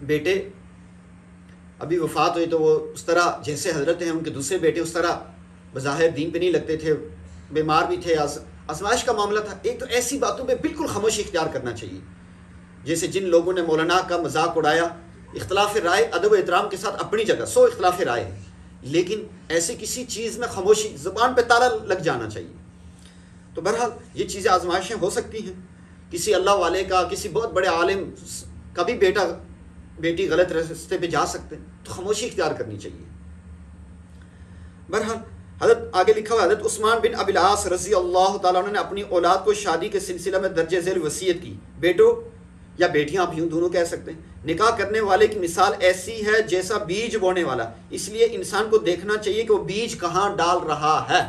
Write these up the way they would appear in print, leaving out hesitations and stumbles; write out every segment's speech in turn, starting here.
بیٹے ابھی وفات ہوئی تو وہ اس طرح جیسے حضرت ہیں ان کے دوسرے بیٹے اس طرح بظاہر دین پہ نہیں لگتے تھے، بیمار بھی تھے، آزمائش کا معاملہ تھا. ایک تو ایسی باتوں پہ بالکل خاموشی اختیار کرنا چاہیے. جیسے جن لوگوں نے مولانا کا مذاق اڑایا، اختلاف رائے ادب و احترام کے ساتھ اپنی جگہ 100 اختلاف رائے ہیں، لیکن ایسی کسی چیز میں خاموشی، زبان پہ تالا لگ جانا چاہیے. تو بہرحال یہ چیزیں آزمائشیں ہو سکتی ہیں. کسی اللہ والے کا، کسی بہت بڑے عالم کا بھی بیٹا بیٹی غلط راستے پہ جا سکتے ہیں، تو خاموشی اختیار کرنی چاہیے. بہرحال حضرت آگے لکھا ہوا حضرت عثمان بن ابی العاص رضی اللہ تعالیٰ عنہ نے اپنی اولاد کو شادی کے سلسلہ میں درجہ ذیل وصیت کی. بیٹوں یا بیٹیاں، آپ یوں دونوں کہہ سکتے ہیں، نکاح کرنے والے کی مثال ایسی ہے جیسا بیج بونے والا، اس لیے انسان کو دیکھنا چاہیے کہ وہ بیج کہاں ڈال رہا ہے.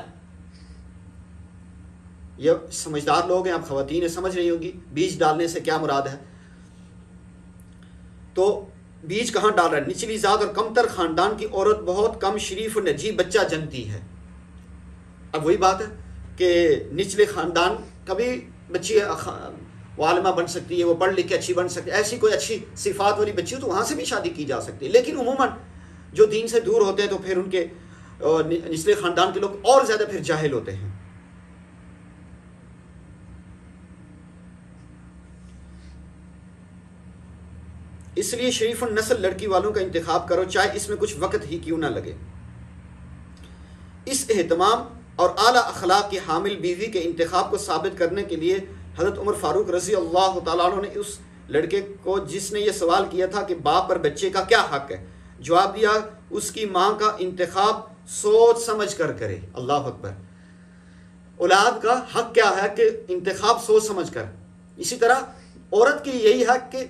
یہ سمجھدار لوگ ہیں، آپ خواتین سمجھ رہی ہوں گی بیج ڈالنے سے کیا مراد ہے. تو بیج کہاں ڈال رہا ہے؟ نچلی ذات اور کمتر خاندان کی عورت بہت کم شریف اور نجیب بچہ جنتی ہے. اب وہی بات ہے کہ نچلے خاندان کا بھی بچی وہ عالمہ بن سکتی ہے، وہ پڑھ لکھ کے اچھی بن سکتی ہے، ایسی کوئی اچھی صفات والی بچی ہو تو وہاں سے بھی شادی کی جا سکتی ہے. لیکن عموماً جو دین سے دور ہوتے ہیں تو پھر ان کے نچلے خاندان کے لوگ اور زیادہ پھر جاہل ہوتے ہیں. اس لیے شریف النسل لڑکی والوں کا انتخاب کرو، چاہے اس میں کچھ وقت ہی کیوں نہ لگے. اس اہتمام اور اعلیٰ اخلاق کی حامل بیوی کے انتخاب کو ثابت کرنے کے لیے حضرت عمر فاروق رضی اللہ تعالیٰ عنہ نے اس لڑکے کو جس نے یہ سوال کیا تھا کہ باپ پر بچے کا کیا حق ہے، جواب دیا اس کی ماں کا انتخاب سوچ سمجھ کر کرے. اللہ اکبر. اولاد کا حق کیا ہے کہ انتخاب سوچ سمجھ کر. اسی طرح عورت کی یہی حق کہ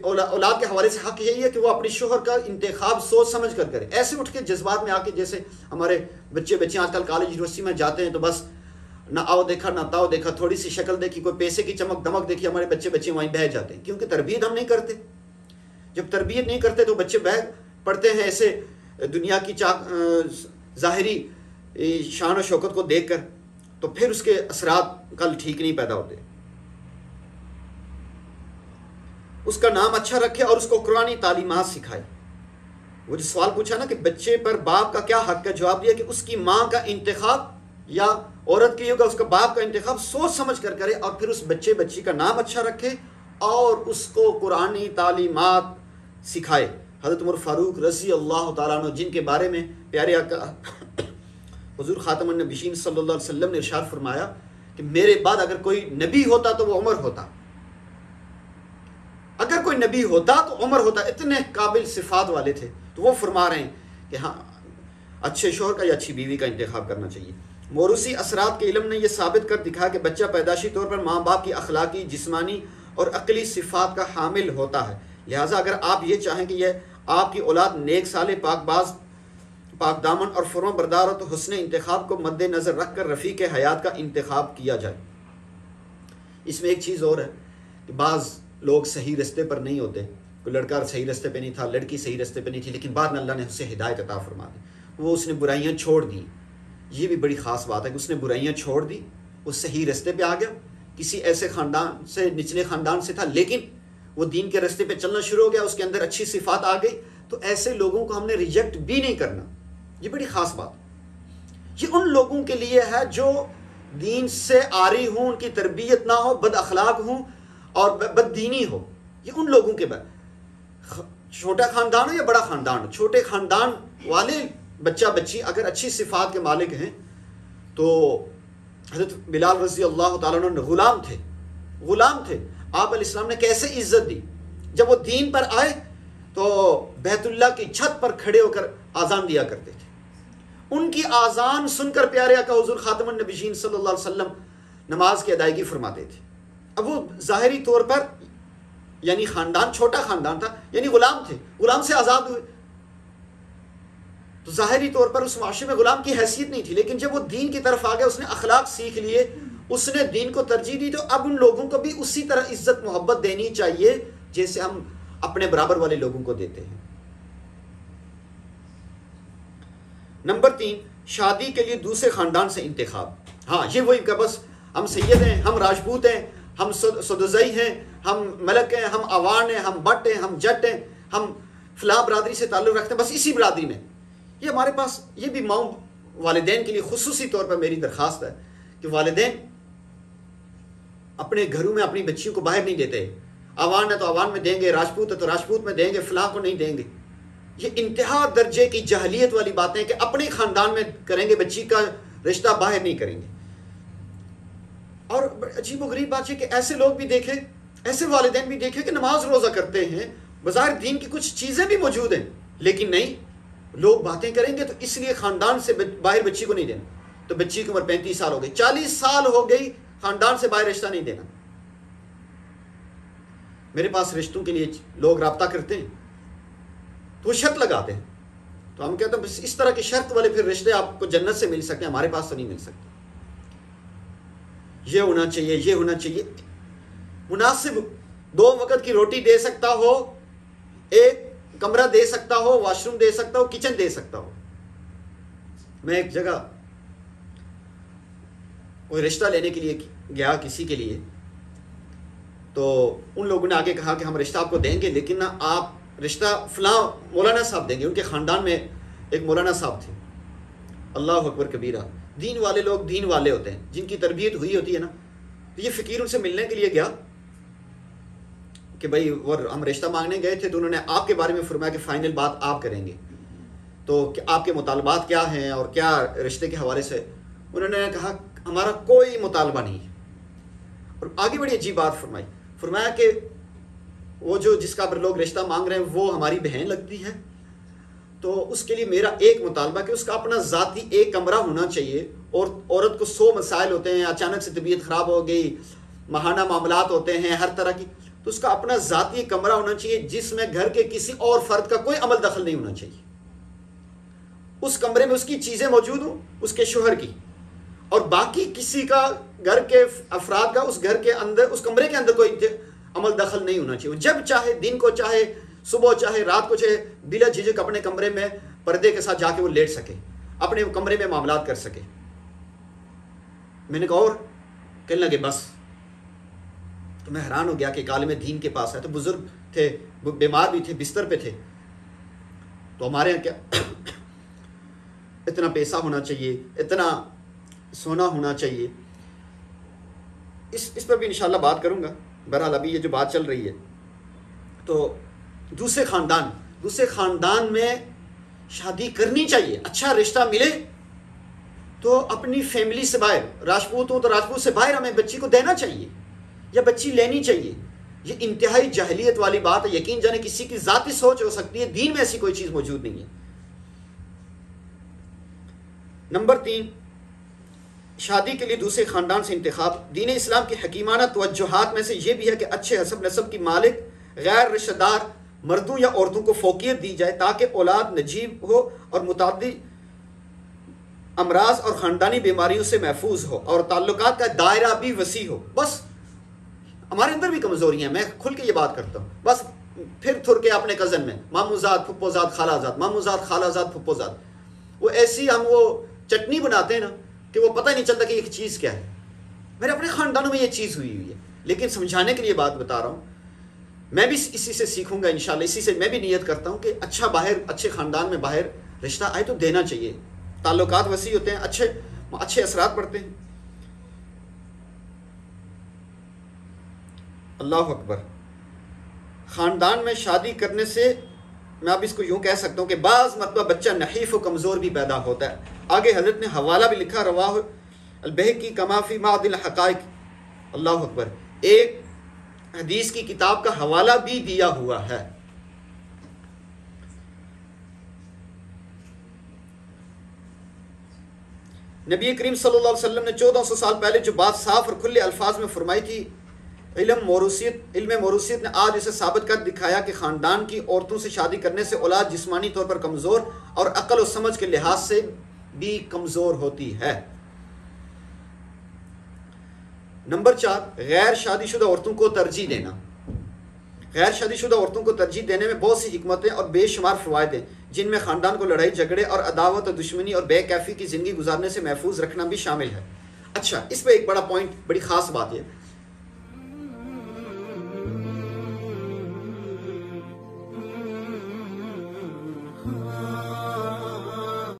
اولاد کے حوالے سے حق یہی ہے کہ وہ اپنے شوہر کا انتخاب سوچ سمجھ کر کرے. ایسے اٹھ کے جذبات میں آ کے، جیسے ہمارے بچیاں آج کل کالج یونیورسٹی میں جاتے ہیں تو بس نہ آؤ دیکھا نہ تاؤ دیکھا، تھوڑی سی شکل دیکھی، کوئی پیسے کی چمک دمک دیکھی، ہمارے بچے وہیں بہہ جاتے ہیں کیونکہ تربیت ہم نہیں کرتے. جب تربیت نہیں کرتے تو بچے بہہ پڑتے ہیں ایسے دنیا کی ظاہری شان و شوکت کو دیکھ کر، تو پھر اس کے اثرات کل ٹھیک نہیں پیدا ہوتے. اس کا نام اچھا رکھے اور اس کو قرآنی تعلیمات سکھائے. وہ جو سوال پوچھا نا کہ بچے پر باپ کا کیا حق ہے، جواب دیا کہ اس کی ماں کا انتخاب یا عورت کی ہوگا اس کا باپ کا انتخاب سوچ سمجھ کر کرے، اور پھر اس بچی کا نام اچھا رکھے اور اس کو قرآنی تعلیمات سکھائے. حضرت عمر فاروق رضی اللہ تعالیٰ عنہ، جن کے بارے میں پیارے آقا حضور خاتم النبیین صلی اللہ علیہ وسلم نے ارشاد فرمایا کہ میرے بعد اگر کوئی نبی ہوتا تو وہ عمر ہوتا، اگر کوئی نبی ہوتا تو عمر ہوتا. اتنے قابل صفات والے تھے. تو وہ فرما رہے ہیں کہ ہاں اچھے شوہر کا یا اچھی بیوی کا انتخاب کرنا چاہیے. موروثی اثرات کے علم نے یہ ثابت کر دکھا کہ بچہ پیدائشی طور پر ماں باپ کی اخلاقی، جسمانی اور عقلی صفات کا حامل ہوتا ہے. لہٰذا اگر آپ یہ چاہیں کہ یہ آپ کی اولاد نیک صالح، پاک باز، پاک دامن اور فرما بردار ہو تو حسن انتخاب کو مد نظر رکھ کر رفیق حیات کا انتخاب کیا جائے. اس میں ایک چیز اور ہے کہ بعض لوگ صحیح رستے پر نہیں ہوتے. کوئی لڑکا صحیح رستے پہ نہیں تھا، لڑکی صحیح رستے پہ نہیں تھی، لیکن بعد میں اللہ نے اسے ہدایت عطا فرما دی، وہ اس نے برائیاں چھوڑ دی. یہ بھی بڑی خاص بات ہے کہ اس نے برائیاں چھوڑ دی، وہ صحیح رستے پہ آ گیا. کسی ایسے خاندان سے، نچلے خاندان سے تھا، لیکن وہ دین کے رستے پہ چلنا شروع ہو گیا، اس کے اندر اچھی صفات آ گئی. تو ایسے لوگوں کو ہم نے ریجیکٹ بھی نہیں کرنا. یہ بڑی خاص بات. یہ ان لوگوں کے لیے ہے جو دین سے عاری ہوں، ان کی تربیت نہ ہو، بد اخلاق ہوں اور بد دینی ہو. یہ ان لوگوں کے بعد چھوٹا خاندان ہو یا بڑا خاندان ہو، چھوٹے خاندان والے بچہ بچی اگر اچھی صفات کے مالک ہیں تو حضرت بلال رضی اللہ تعالیٰ عنہ غلام تھے. آپ علیہ السلام نے کیسے عزت دی. جب وہ دین پر آئے تو بیت اللہ کی چھت پر کھڑے ہو کر آذان دیا کرتے تھے. ان کی آذان سن کر پیارے آقا حضور خاتم النبیین صلی اللہ علیہ وسلم نماز کی ادائیگی فرماتے تھے. اب وہ ظاہری طور پر یعنی خاندان چھوٹا خاندان تھا، یعنی غلام تھے، غلام سے آزاد ہوئے تو ظاہری طور پر اس معاشرے میں غلام کی حیثیت نہیں تھی. لیکن جب وہ دین کی طرف آ گیا، اس نے اخلاق سیکھ لیے، اس نے دین کو ترجیح دی، تو اب ان لوگوں کو بھی اسی طرح عزت محبت دینی چاہیے جیسے ہم اپنے برابر والے لوگوں کو دیتے ہیں. نمبر 3، شادی کے لیے دوسرے خاندان سے انتخاب. ہاں یہ وہی کہ بس ہم سید ہیں، ہم راجپوت ہیں، ہم سدوزئی ہیں، ہم ملک ہیں، ہم آوان ہیں، ہم بٹ ہیں، ہم جٹ ہیں، ہم فلاں برادری سے تعلق رکھتے ہیں، بس اسی برادری میں. یہ ہمارے پاس، یہ بھی ماؤں والدین کے لیے خصوصی طور پر میری درخواست ہے کہ والدین اپنے گھروں میں اپنی بچیوں کو باہر نہیں دیتے. آوان ہے تو آوان میں دیں گے، راجپوت ہے تو راجپوت میں دیں گے، فلاں کو نہیں دیں گے. یہ انتہا درجے کی جہلیت والی باتیں ہیں کہ اپنے خاندان میں کریں گے، بچی کا رشتہ باہر نہیں کریں گے. اور عجیب و غریب بات ہے کہ ایسے لوگ بھی دیکھے، ایسے والدین بھی دیکھے کہ نماز روزہ کرتے ہیں، بظاہر دین کی کچھ چیزیں بھی موجود ہیں، لیکن نہیں، لوگ باتیں کریں گے تو اس لیے خاندان سے باہر بچی کو نہیں دینا. تو بچی کی عمر 35 سال ہو گئی، 40 سال ہو گئی، خاندان سے باہر رشتہ نہیں دینا. میرے پاس رشتوں کے لیے لوگ رابطہ کرتے ہیں تو وہ شرط لگاتے ہیں، تو ہم کہتے ہیں بس اس طرح کی شرط والے پھر رشتے آپ کو جنت سے مل سکتے ہیں، ہمارے پاس تو نہیں مل سکتے. یہ ہونا چاہیے، یہ ہونا چاہیے، مناسب 2 وقت کی روٹی دے سکتا ہو، ایک کمرہ دے سکتا ہو، واش روم دے سکتا ہو، کچن دے سکتا ہو. میں ایک جگہ کوئی رشتہ لینے کے لیے گیا کسی کے لیے، تو ان لوگوں نے آگے کہا کہ ہم رشتہ آپ کو دیں گے، لیکن نہ آپ رشتہ فلاں مولانا صاحب دیں گے. ان کے خاندان میں ایک مولانا صاحب تھے، اللہ اکبر کبیرہ. دین والے لوگ دین والے ہوتے ہیں، جن کی تربیت ہوئی ہوتی ہے نا. تو یہ فقیر ان سے ملنے کے لیے گیا کہ بھائی ہم رشتہ مانگنے گئے تھے، تو انہوں نے آپ کے بارے میں فرمایا کہ فائنل بات آپ کریں گے، تو آپ کے مطالبات کیا ہیں اور کیا رشتے کے حوالے سے. انہوں نے کہا ہمارا کوئی مطالبہ نہیں ہے. اور آگے بڑی عجیب بات فرمایا کہ وہ جو جس کا پر لوگ رشتہ مانگ رہے ہیں وہ ہماری بہن لگتی ہے، تو اس کے لیے میرا ایک مطالبہ کہ اس کا اپنا ذاتی ایک کمرہ ہونا چاہیے. اور عورت کو 100 مسائل ہوتے ہیں، اچانک سے طبیعت خراب ہو گئی، ماہانہ معاملات ہوتے ہیں ہر طرح کی، تو اس کا اپنا ذاتی کمرہ ہونا چاہیے جس میں گھر کے کسی اور فرد کا کوئی عمل دخل نہیں ہونا چاہیے. اس کمرے میں اس کی چیزیں موجود ہوں، اس کے شوہر کی، اور باقی کسی کا گھر کے افراد کا اس گھر کے اندر، اس کمرے کے اندر کوئی عمل دخل نہیں ہونا چاہیے. جب چاہے دن کو، چاہے صبح، چاہے رات کو، چاہے بلا جھجک اپنے کمرے میں پردے کے ساتھ جا کے وہ لیٹ سکے، اپنے کمرے میں معاملات کر سکے. میں نے کہا اور کہنے لگے بس. تو میں حیران ہو گیا کہ ایک عالم دین کے پاس ہے، تو بزرگ تھے، بیمار بھی تھے، بستر پہ تھے. تو ہمارے یہاں کیا اتنا پیسہ ہونا چاہیے، اتنا سونا ہونا چاہیے. اس پر بھی انشاءاللہ بات کروں گا. بہرحال ابھی یہ جو بات چل رہی ہے، تو دوسرے خاندان میں شادی کرنی چاہیے. اچھا رشتہ ملے تو اپنی فیملی سے باہر، راجپوت ہوں تو راجپوت سے باہر ہمیں بچی کو دینا چاہیے یا بچی لینی چاہیے. یہ انتہائی جاہلیت والی بات ہے. یقین جانے کسی کی ذاتی سوچ ہو سکتی ہے، دین میں ایسی کوئی چیز موجود نہیں ہے. نمبر 3، شادی کے لیے دوسرے خاندان سے انتخاب. دین اسلام کی حکیمانہ توجہات میں سے یہ بھی ہے کہ اچھے حسب نسب کی مالک غیر رشتہ دار مردوں یا عورتوں کو فوقیت دی جائے تاکہ اولاد نجیب ہو اور متعدد امراض اور خاندانی بیماریوں سے محفوظ ہو اور تعلقات کا دائرہ بھی وسیع ہو. بس ہمارے اندر بھی کمزوریاں ہیں، میں کھل کے یہ بات کرتا ہوں. بس پھر تھر کے اپنے کزن میں مامو زاد، پھپھو زاد، خالہ زاد، مامو زاد، خالہ زاد، پھپھو زاد، وہ ایسی ہم وہ چٹنی بناتے ہیں نا کہ وہ پتہ نہیں چلتا کہ یہ چیز کیا ہے. میرے اپنے خاندانوں میں یہ چیز ہوئی ہے، لیکن سمجھانے کے لیے بات بتا رہا ہوں. میں بھی اسی سے سیکھوں گا انشاءاللہ. اسی سے میں بھی نیت کرتا ہوں کہ اچھا باہر، اچھے خاندان میں باہر رشتہ آئے تو دینا چاہیے. تعلقات وسیع ہوتے ہیں، اچھے اثرات پڑتے ہیں. اللہ اکبر. خاندان میں شادی کرنے سے میں اب اس کو یوں کہہ سکتا ہوں کہ بعض مرتبہ بچہ نحیف و کمزور بھی پیدا ہوتا ہے. آگے حضرت نے حوالہ بھی لکھا، رواہ البہقی کما فی معدن الحقائق. اللہ اکبر. ایک حدیث کی کتاب کا حوالہ بھی دیا ہوا ہے. نبی کریم صلی اللہ علیہ وسلم نے 1400 سال پہلے جو بات صاف اور کھلے الفاظ میں فرمائی تھی، علم موروثیت نے آج اسے ثابت کر دکھایا کہ خاندان کی عورتوں سے شادی کرنے سے اولاد جسمانی طور پر کمزور اور عقل و سمجھ کے لحاظ سے بھی کمزور ہوتی ہے. نمبر 4، غیر شادی شدہ عورتوں کو ترجیح دینا. غیر شادی شدہ عورتوں کو ترجیح دینے میں بہت سی حکمتیں اور بے شمار فوائد ہیں، جن میں خاندان کو لڑائی جھگڑے اور عداوت اور دشمنی اور بے کیفی کی زندگی گزارنے سے محفوظ رکھنا بھی شامل ہے. اچھا، اس پہ ایک بڑا پوائنٹ، بڑی خاص بات ہے